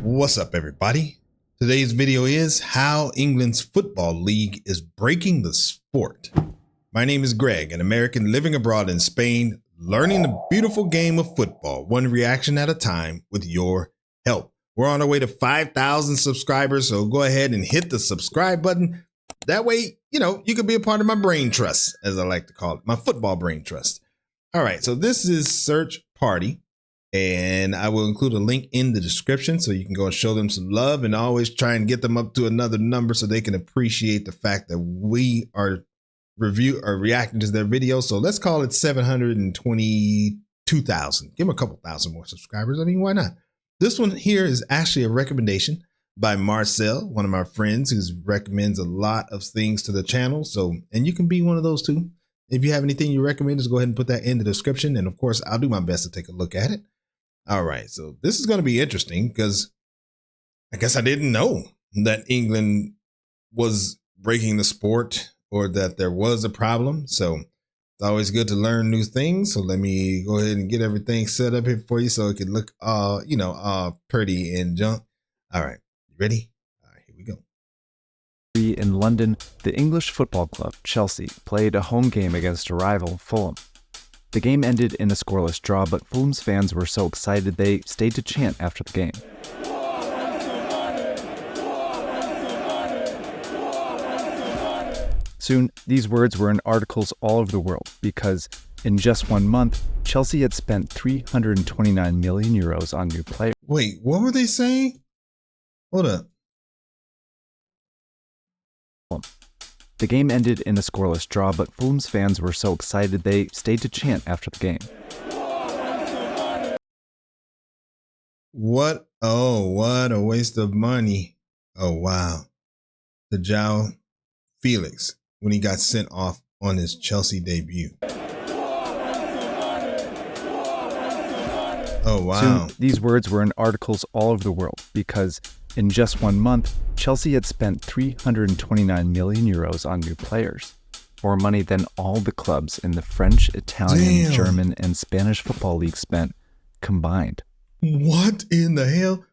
What's up, everybody? Today's video is how England's football league is breaking the sport. My name is Greg, an American living abroad in Spain, learning the beautiful game of football, one reaction at a time with your help. We're on our way to 5,000 subscribers, so go ahead and hit the subscribe button. That way, you can be a part of my brain trust, as I like to call it, my football brain trust. All right, so this is Search Party. And I will include a link in the description so you can go and show them some love and always try and get them up to another number so they can appreciate the fact that we are reacting to their videos. So let's call it 722,000. Give them a couple thousand more subscribers. I mean, why not? This one here is actually a recommendation by Marcel, one of my friends who recommends a lot of things to the channel. So, and you can be one of those too. If you have anything you recommend, just go ahead and put that in the description. And of course, I'll do my best to take a look at it. All right, so this is going to be interesting because I guess I didn't know that England was breaking the sport or that there was a problem. So it's always good to learn new things. So let me go ahead and get everything set up here for you so it can look all pretty and junk. All right, you ready? All right, here we go. In London, the English football club Chelsea played a home game against a rival, Fulham. The game ended in a scoreless draw, but Fulham's fans were so excited they stayed to chant after the game. Soon, these words were in articles all over the world because in just 1 month, Chelsea had spent 329 million euros on new players. Wait, what were they saying? Hold up. The game ended in a scoreless draw, but Fulham's fans were so excited they stayed to chant after the game. What? Oh, what a waste of money. Oh, wow. The João Felix when he got sent off on his Chelsea debut. Oh, wow. Soon, these words were in articles all over the world because in just 1 month, Chelsea had spent 329 million euros on new players, more money than all the clubs in the French, Italian, German, and Spanish football league spent combined. What in the hell?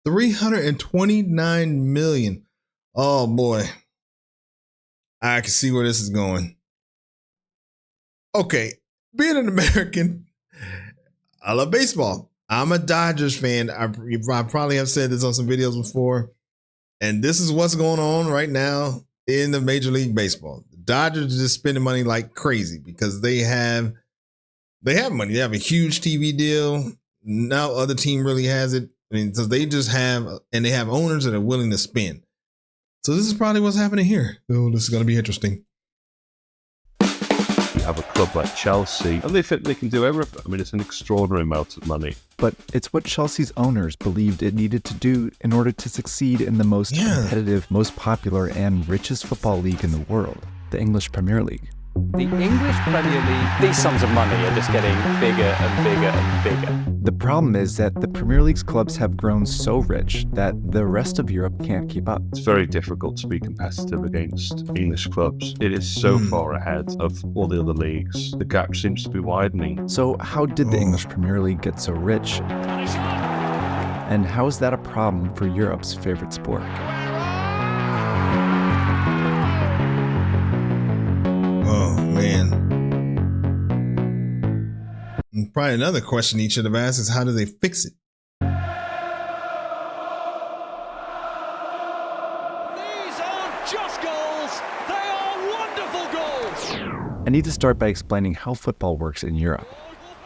329 million. Oh boy. I can see where this is going. Okay, being an American, I love baseball. I'm a Dodgers fan. I probably have said this on some videos before. And this is what's going on right now in the Major League Baseball. The Dodgers are just spending money like crazy because they have money. They have a huge TV deal. No other team really has it. I mean, so they just have, and they have owners that are willing to spend. So this is probably what's happening here. Oh, this is going to be interesting. Have a club like Chelsea, and they think they can do everything. I mean, it's an extraordinary amount of money. But it's what Chelsea's owners believed it needed to do in order to succeed in the most competitive, most popular, and richest football league in the world, the English Premier League. The English Premier League, these sums of money are just getting bigger and bigger and bigger. The problem is that the Premier League's clubs have grown so rich that the rest of Europe can't keep up. It's very difficult to be competitive against English clubs. It is so far ahead of all the other leagues. The gap seems to be widening. So how did the English Premier League get so rich? And how is that a problem for Europe's favorite sport? Oh, man. And probably another question he should have asked is how do they fix it? These aren't just goals, they are wonderful goals. I need to start by explaining how football works in Europe.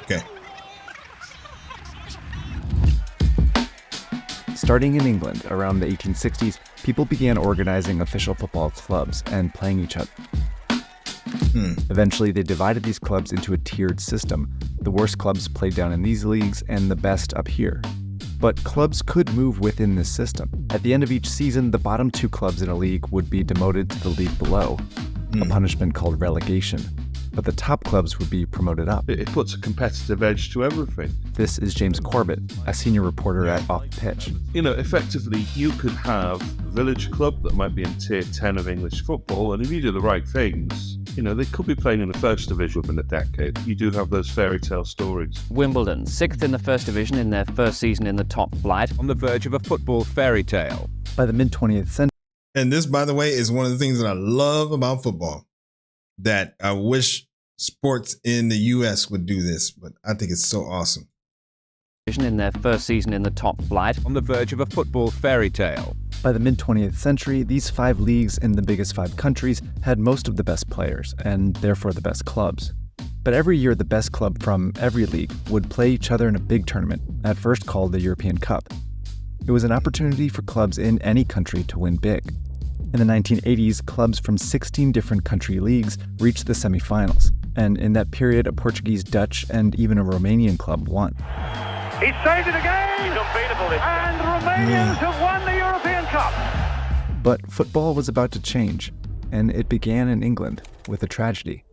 Okay. Starting in England around the 1860s, people began organizing official football clubs and playing each other. Eventually, they divided these clubs into a tiered system. The worst clubs played down in these leagues and the best up here. But clubs could move within this system. At the end of each season, the bottom 2 clubs in a league would be demoted to the league below, a punishment called relegation. But the top clubs would be promoted up. It puts a competitive edge to everything. This is James Corbett, a senior reporter at Off Pitch. Effectively, you could have a village club that might be in tier 10 of English football, and if you do the right things, You know, they could be playing in the first division within a decade. You do have those fairy tale stories. Wimbledon, 6th in the first division in their first season in the top flight. On the verge of a football fairy tale. By the mid-20th century, And this, by the way, is one of the things that I love about football, that I wish sports in the U.S. would do this, but I think it's so awesome. In their first season in the top flight. On the verge of a football fairy tale. by the mid-20th century, these 5 leagues in the biggest 5 countries had most of the best players, and therefore the best clubs. But every year, the best club from every league would play each other in a big tournament, at first called the European Cup. It was an opportunity for clubs in any country to win big. In the 1980s, clubs from 16 different country leagues reached the semifinals, and in that period, a Portuguese, Dutch, and even a Romanian club won. He's saved it again! He's unbeatable, and Romanians have won the European Cup! But football was about to change, and it began in England with a tragedy.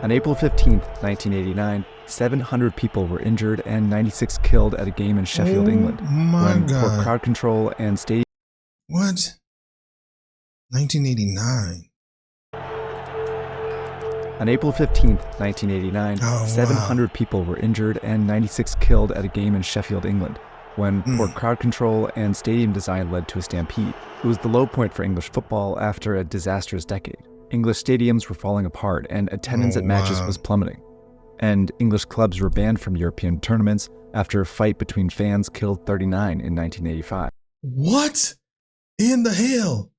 On April 15, 1989, 700 people were injured and 96 killed at a game in Sheffield, England, when poor crowd control and stadium... What? 1989. On April 15, 1989, 700 people were injured and 96 killed at a game in Sheffield, England, when poor crowd control and stadium design led to a stampede. It was the low point for English football after a disastrous decade. English stadiums were falling apart and attendance at matches was plummeting. And English clubs were banned from European tournaments after a fight between fans killed 39 in 1985. What in the hell?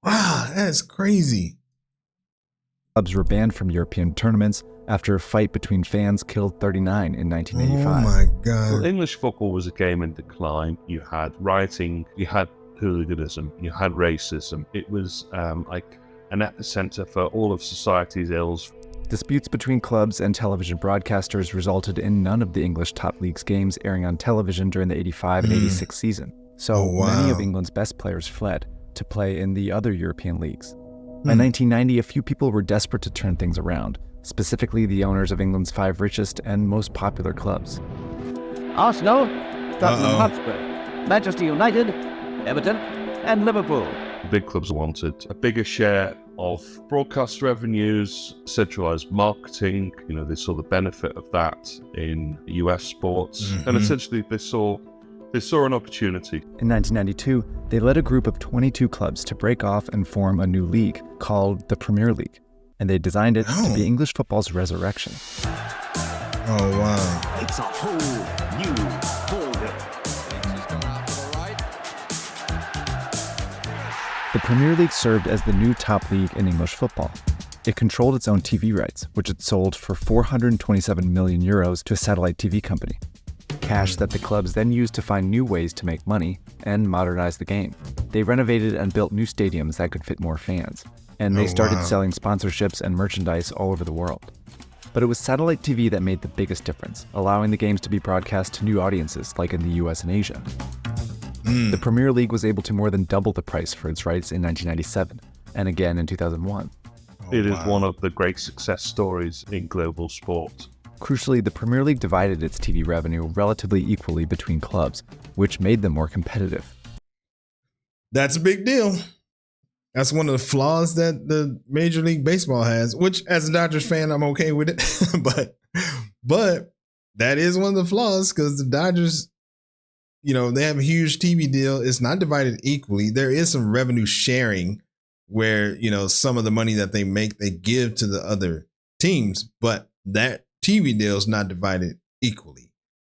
Wow, that's crazy. Clubs were banned from European tournaments after a fight between fans killed 39 in 1985. Oh my God. Well, English football was a game in decline. You had rioting, you had hooliganism, you had racism. It was like an epicenter for all of society's ills. Disputes between clubs and television broadcasters resulted in none of the English top leagues games airing on television during the 85 and 86 season. So many of England's best players fled to play in the other European leagues. By 1990, a few people were desperate to turn things around, specifically the owners of England's 5 richest and most popular clubs. Arsenal, Tottenham Hotspur, Manchester United, Everton, and Liverpool. Big clubs wanted a bigger share of broadcast revenues, centralized marketing. You know, they saw the benefit of that in US sports, and essentially they saw an opportunity. In 1992, they led a group of 22 clubs to break off and form a new league called the Premier League, and they designed it to be English football's resurrection. Oh wow. It's a whole new ballgame. The Premier League served as the new top league in English football. It controlled its own TV rights, which it sold for €427 million to a satellite TV company. Cash that the clubs then used to find new ways to make money and modernize the game. They renovated and built new stadiums that could fit more fans, and they started selling sponsorships and merchandise all over the world. But it was satellite TV that made the biggest difference, allowing the games to be broadcast to new audiences like in the US and Asia. The Premier League was able to more than double the price for its rights in 1997, and again in 2001. It is one of the great success stories in global sport. Crucially, the Premier League divided its TV revenue relatively equally between clubs, which made them more competitive. That's a big deal. That's one of the flaws that the Major League Baseball has, which as a Dodgers fan, I'm okay with it. but that is one of the flaws because the Dodgers, you know, they have a huge TV deal. It's not divided equally. There is some revenue sharing where, you know, some of the money that they make, they give to the other teams, but that TV deal is not divided equally.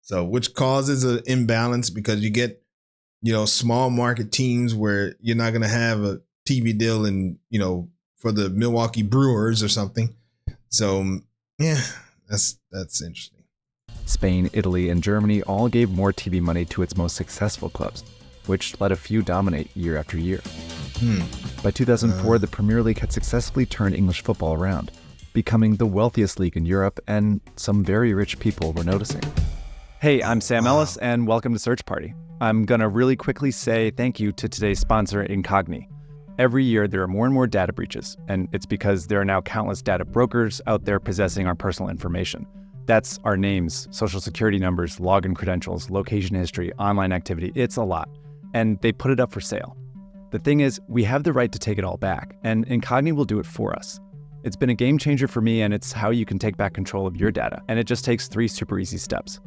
So, which causes an imbalance because you get, you know, small market teams where you're not going to have a TV deal in, you know, for the Milwaukee Brewers or something. So, yeah, that's interesting. Spain, Italy, and Germany all gave more TV money to its most successful clubs, which let a few dominate year after year. By 2004, the Premier League had successfully turned English football around, becoming the wealthiest league in Europe, and some very rich people were noticing. Hey, I'm Sam Ellis, and welcome to Search Party. I'm gonna really quickly say thank you to today's sponsor, Incogni. Every year, there are more and more data breaches, and it's because there are now countless data brokers out there possessing our personal information. That's our names, social security numbers, login credentials, location history, online activity. It's a lot. And they put it up for sale. The thing is, we have the right to take it all back, and Incogni will do it for us. It's been a game changer for me, and it's how you can take back control of your data. And it just takes 3 super easy steps.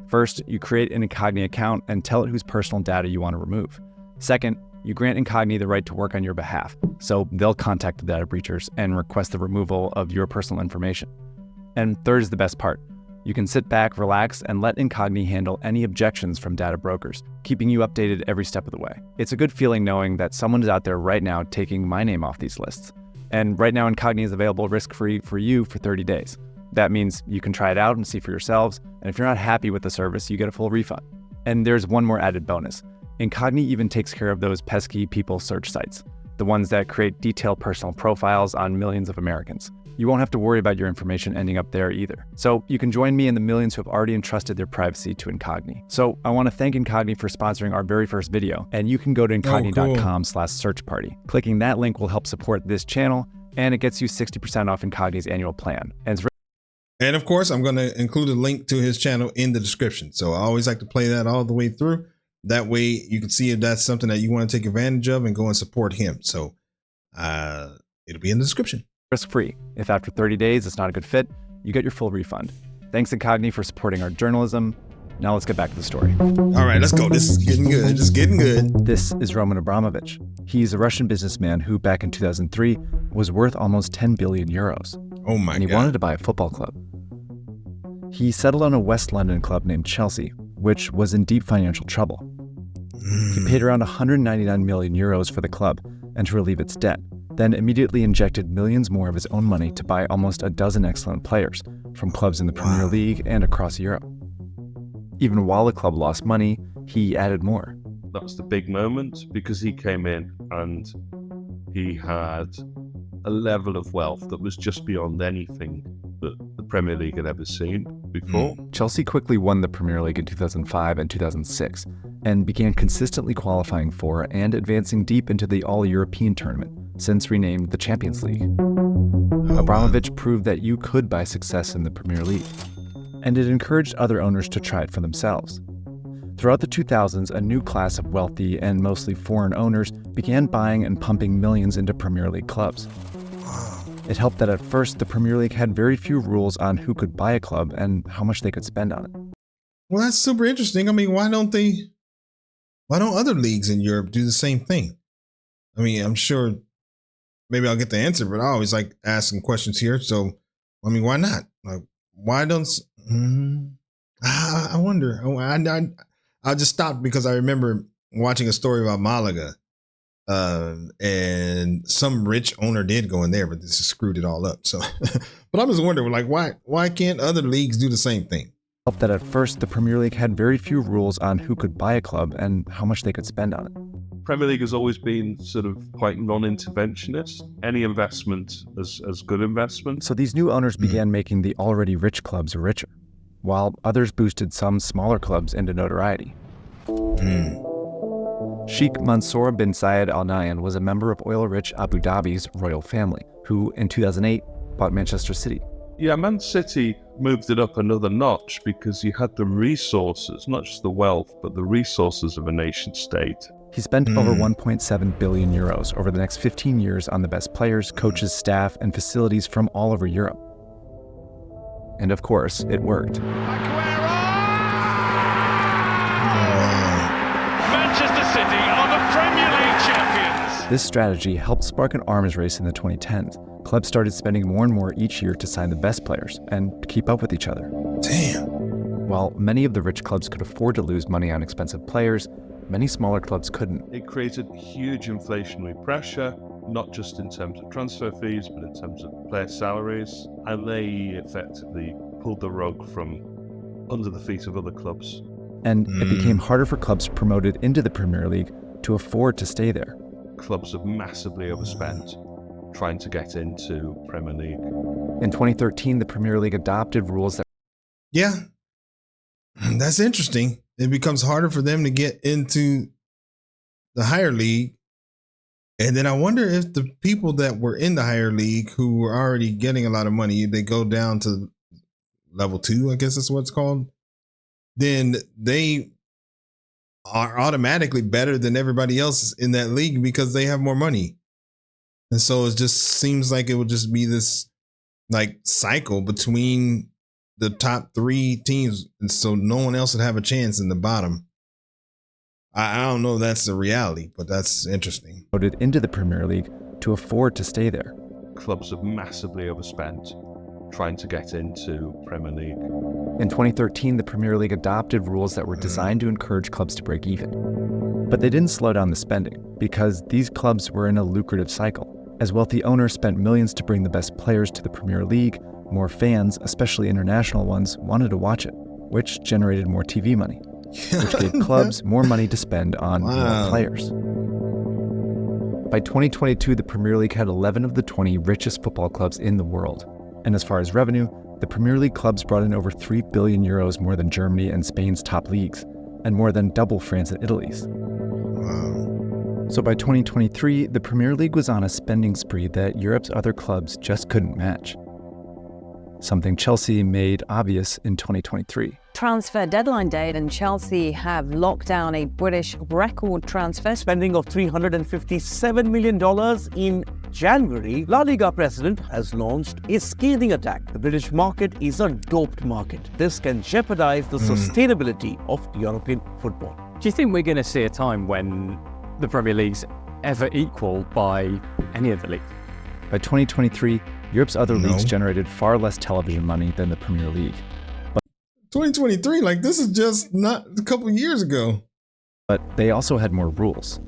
First, you create an Incogni account and tell it whose personal data you want to remove. Second, you grant Incogni the right to work on your behalf, so they'll contact the data breachers and request the removal of your personal information. And third is the best part. You can sit back, relax, and let Incogni handle any objections from data brokers, keeping you updated every step of the way. It's a good feeling knowing that someone is out there right now taking my name off these lists. And right now, Incogni is available risk-free for you for 30 days. That means you can try it out and see for yourselves, and if you're not happy with the service, you get a full refund. And there's one more added bonus. Incogni even takes care of those pesky people search sites, the ones that create detailed personal profiles on millions of Americans. You won't have to worry about your information ending up there either. So you can join me in the millions who have already entrusted their privacy to Incogni. So I want to thank Incogni for sponsoring our very first video, and you can go to incogni.com/search party. Clicking that link will help support this channel, and it gets you 60% off Incogni's annual plan. And of course, I'm going to include a link to his channel in the description. So I always like to play that all the way through. That way you can see if that's something that you want to take advantage of and go and support him. So it'll be in the description. Risk-free. If after 30 days it's not a good fit, you get your full refund. Thanks Incogni for supporting our journalism. Now let's get back to the story. All right, let's go. This is getting good. This is getting good. This is Roman Abramovich. He's a Russian businessman who back in 2003 was worth almost 10 billion euros. Oh my God. And he wanted to buy a football club. He settled on a West London club named Chelsea, which was in deep financial trouble. He paid around 199 million euros for the club and to relieve its debt, then immediately injected millions more of his own money to buy almost a dozen excellent players from clubs in the Premier League and across Europe. Even while the club lost money, he added more. That's the big moment because he came in and he had a level of wealth that was just beyond anything that the Premier League had ever seen before. Chelsea quickly won the Premier League in 2005 and 2006 and began consistently qualifying for and advancing deep into the All-European tournament, since renamed the Champions League. Abramovich proved that you could buy success in the Premier League, and it encouraged other owners to try it for themselves. Throughout the 2000s, a new class of wealthy and mostly foreign owners began buying and pumping millions into Premier League clubs. It helped that at first, the Premier League had very few rules on who could buy a club and how much they could spend on it. Well, that's super interesting. I mean, why don't other leagues in Europe do the same thing? I mean, I'm sure maybe I'll get the answer, but I always like asking questions here. So, I mean, why not? Like, why don't, I wonder. I just stopped because I remember watching a story about Malaga. And some rich owner did go in there, but this has screwed it all up. So, but I was wondering, like, why can't other leagues do the same thing? Helped that at first, the Premier League had very few rules on who could buy a club and how much they could spend on it. Premier League has always been sort of quite non-interventionist. Any investment as good investment. So these new owners began making the already rich clubs richer, while others boosted some smaller clubs into notoriety. Sheikh Mansour bin Zayed Al Nahyan was a member of oil-rich Abu Dhabi's royal family, who in 2008 bought Manchester City. Yeah, Man City moved it up another notch because you had the resources, not just the wealth, but the resources of a nation state. He spent over 1.7 billion euros over the next 15 years on the best players, coaches, staff, and facilities from all over Europe. And of course, it worked. Manchester City are the Premier League champions. This strategy helped spark an arms race in the 2010s. Clubs started spending more and more each year to sign the best players and keep up with each other. Damn. While many of the rich clubs could afford to lose money on expensive players, many smaller clubs couldn't. It created huge inflationary pressure, not just in terms of transfer fees, but in terms of player salaries. And they effectively pulled the rug from under the feet of other clubs. And it became harder for clubs promoted into the Premier League to afford to stay there. Clubs have massively overspent trying to get into Premier League. In 2013, the Premier League adopted rules that... Yeah, that's interesting. It becomes harder for them to get into the higher league. And then I wonder if the people that were in the higher league who were already getting a lot of money, they go down to level 2, I guess that's what it's called. Then they are automatically better than everybody else in that league because they have more money. And so it just seems like it would just be this like cycle between the top 3 teams. And so no one else would have a chance in the bottom. I don't know if that's the reality, but that's interesting. Voted into the Premier League to afford to stay there. Clubs have massively overspent trying to get into Premier League. In 2013, the Premier League adopted rules that were designed to encourage clubs to break even. But they didn't slow down the spending because these clubs were in a lucrative cycle. As wealthy owners spent millions to bring the best players to the Premier League, more fans, especially international ones, wanted to watch it, which generated more TV money, which gave clubs more money to spend on more players. By 2022, the Premier League had 11 of the 20 richest football clubs in the world. And as far as revenue, the Premier League clubs brought in over 3 billion euros more than Germany and Spain's top leagues, and more than double France and Italy's. So by 2023, the Premier League was on a spending spree that Europe's other clubs just couldn't match. Something Chelsea made obvious in 2023. Transfer deadline date, and Chelsea have locked down a British record transfer spending of $357 million in January. La Liga president has launched a scathing attack. The British market is a doped market. This can jeopardize the sustainability of European football. Do you think we're going to see a time when the Premier League's ever equal by any of the leagues? By 2023, Europe's other leagues generated far less television money than the Premier League. 2023, like this is just not a couple of years ago. But they also had more rules.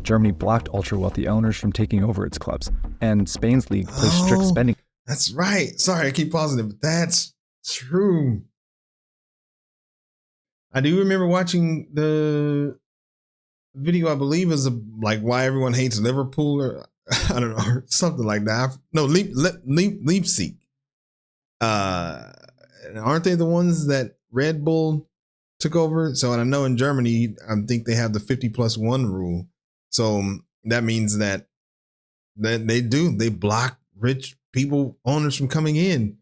Germany blocked ultra-wealthy owners from taking over its clubs, and Spain's league placed strict spending. That's right. Sorry, I keep pausing it, but that's true. I do remember watching the video, I believe is like why everyone hates Liverpool, or I don't know, or something like that. No, Leipzig. Aren't they the ones that Red Bull took over? So, and I know in Germany, I think they have the 50+1 rule. So that means that they block rich people, owners from coming in.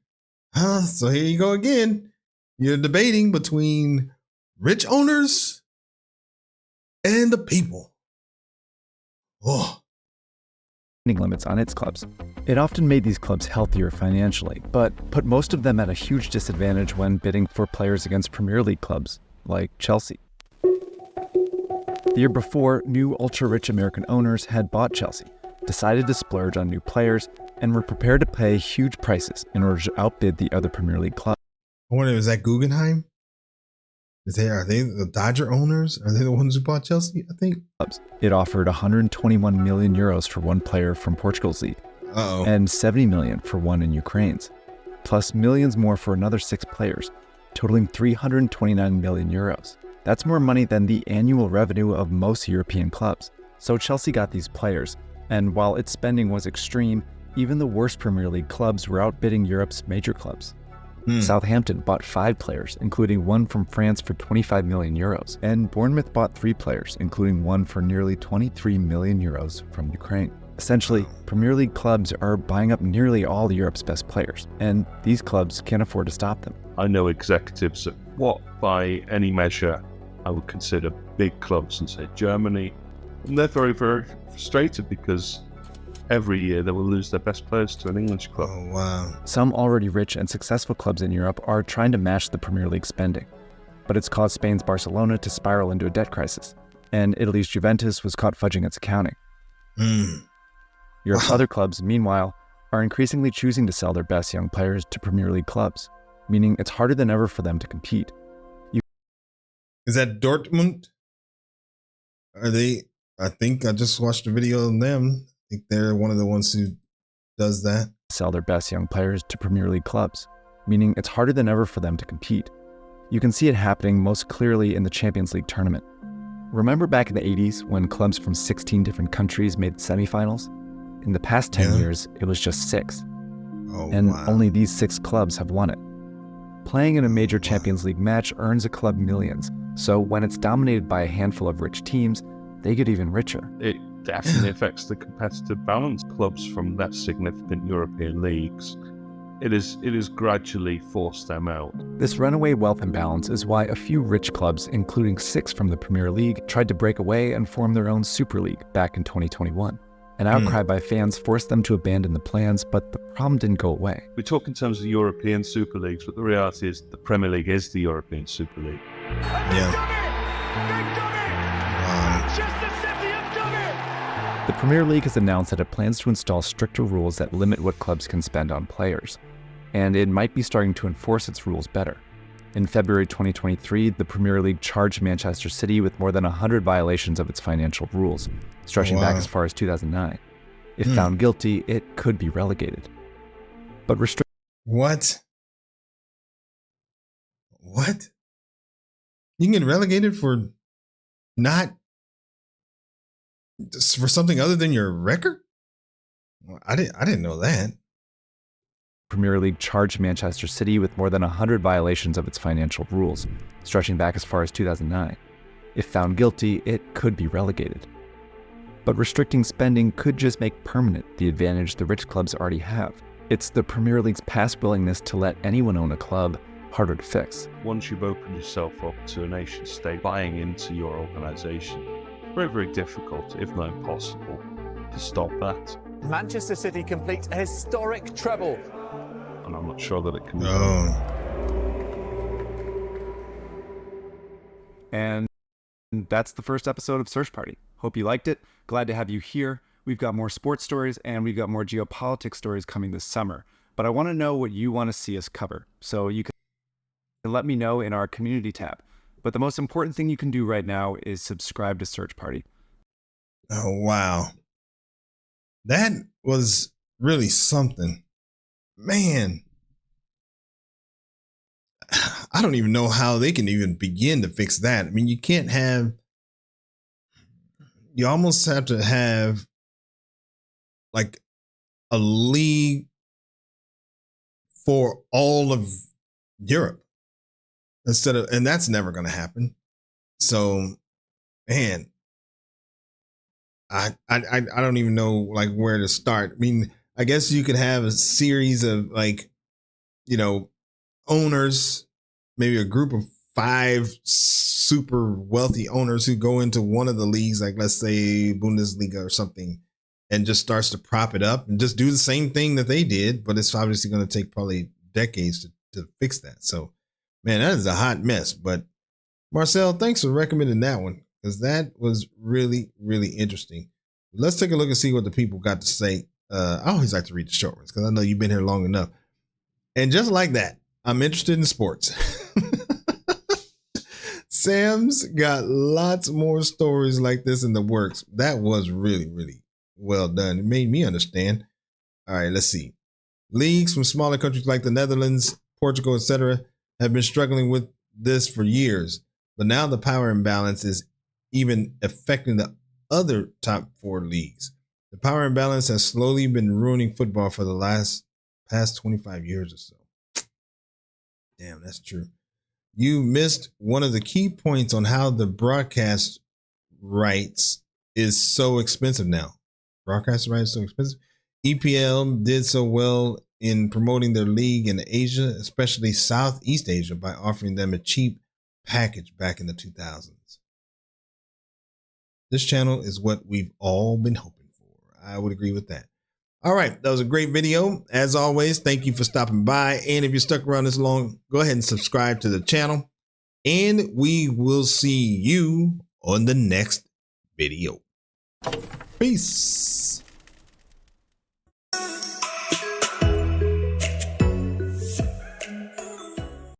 So here you go again. You're debating between rich owners and the people. Limits on its clubs. It often made these clubs healthier financially, but put most of them at a huge disadvantage when bidding for players against Premier League clubs, like Chelsea. The year before, new ultra-rich American owners had bought Chelsea, decided to splurge on new players, and were prepared to pay huge prices in order to outbid the other Premier League clubs. I wonder, is that Guggenheim? Are they the Dodger owners? Are they the ones who bought Chelsea, I think? It offered 121 million euros for one player from Portugal's league, and 70 million for one in Ukraine's, plus millions more for another 6 players, totaling 329 million euros. That's more money than the annual revenue of most European clubs. So Chelsea got these players, and while its spending was extreme, even the worst Premier League clubs were outbidding Europe's major clubs. Southampton bought 5 players, including one from France for 25 million euros, and Bournemouth bought 3 players, including one for nearly 23 million euros from Ukraine. Essentially, Premier League clubs are buying up nearly all Europe's best players, and these clubs can't afford to stop them. I know executives at what, by any measure, I would consider big clubs, and say Germany, and they're very, very frustrated because every year they will lose their best players to an English club. Oh, wow. Some already rich and successful clubs in Europe are trying to match the Premier League spending, but it's caused Spain's Barcelona to spiral into a debt crisis, and Italy's Juventus was caught fudging its accounting. Europe's other clubs, meanwhile, are increasingly choosing to sell their best young players to Premier League clubs, meaning it's harder than ever for them to compete. Is that Dortmund? Are they? I think I just watched a video on them. I think they're one of the ones who does that. Sell their best young players to Premier League clubs, meaning it's harder than ever for them to compete. You can see it happening most clearly in the Champions League tournament. Remember back in the 80s when clubs from 16 different countries made semifinals? In the past 10 years, it was just 6. Only these 6 clubs have won it. Playing in a major Champions League match earns a club millions, so when it's dominated by a handful of rich teams, they get even richer. It definitely affects the competitive balance. Clubs from less significant European leagues it is gradually forced them out. This runaway wealth imbalance is why a few rich clubs, including 6 from the Premier League, tried to break away and form their own Super League back in 2021. An outcry by fans forced them to abandon the plans, but the problem didn't go away. We talk in terms of European Super Leagues, but the reality is the Premier League is the European Super League. The Premier League has announced that it plans to install stricter rules that limit what clubs can spend on players, and it might be starting to enforce its rules better. In February 2023, the Premier League charged Manchester City with more than 100 violations of its financial rules, stretching back as far as 2009. If found guilty, it could be relegated. But What? You can get relegated for something other than your record? Well, I didn't know that. Premier League charged Manchester City with more than 100 violations of its financial rules, stretching back as far as 2009. If found guilty, it could be relegated. But restricting spending could just make permanent the advantage the rich clubs already have. It's the Premier League's past willingness to let anyone own a club harder to fix. Once you've opened yourself up to a nation state buying into your organisation, very, very difficult, if not impossible, to stop that. Manchester City complete a historic treble. And I'm not sure that it can be And that's the first episode of Search Party. Hope you liked it. Glad to have you here. We've got more sports stories and we've got more geopolitics stories coming this summer. But I want to know what you want to see us cover. So you can let me know in our community tab. But the most important thing you can do right now is subscribe to Search Party. Oh, wow. That was really something. Man, I don't even know how they can even begin to fix that. I mean, you almost have to have like a league for all of Europe and that's never going to happen. So, man, I don't even know like where to start. I mean, I guess you could have a series of owners, maybe a group of 5 super wealthy owners who go into one of the leagues, like let's say Bundesliga or something, and just starts to prop it up and just do the same thing that they did. But it's obviously going to take probably decades to fix that. So, man, that is a hot mess. But Marcel, thanks for recommending that one, because that was really, really interesting. Let's take a look and see what the people got to say. I always like to read the short ones because I know you've been here long enough. And just like that, I'm interested in sports. Sam's got lots more stories like this in the works. That was really, really well done. It made me understand. All right, let's see. Leagues from smaller countries like the Netherlands, Portugal, etc. have been struggling with this for years. But now the power imbalance is even affecting the other top 4 leagues. The power imbalance has slowly been ruining football for the past 25 years or so. Damn, that's true. You missed one of the key points on how the broadcast rights is so expensive now. Broadcast rights so expensive. EPL did so well in promoting their league in Asia, especially Southeast Asia, by offering them a cheap package back in the 2000s. This channel is what we've all been hoping for. I would agree with that. All right, that was a great video. As always, thank you for stopping by. And if you're stuck around this long, go ahead and subscribe to the channel. And we will see you on the next video. Peace.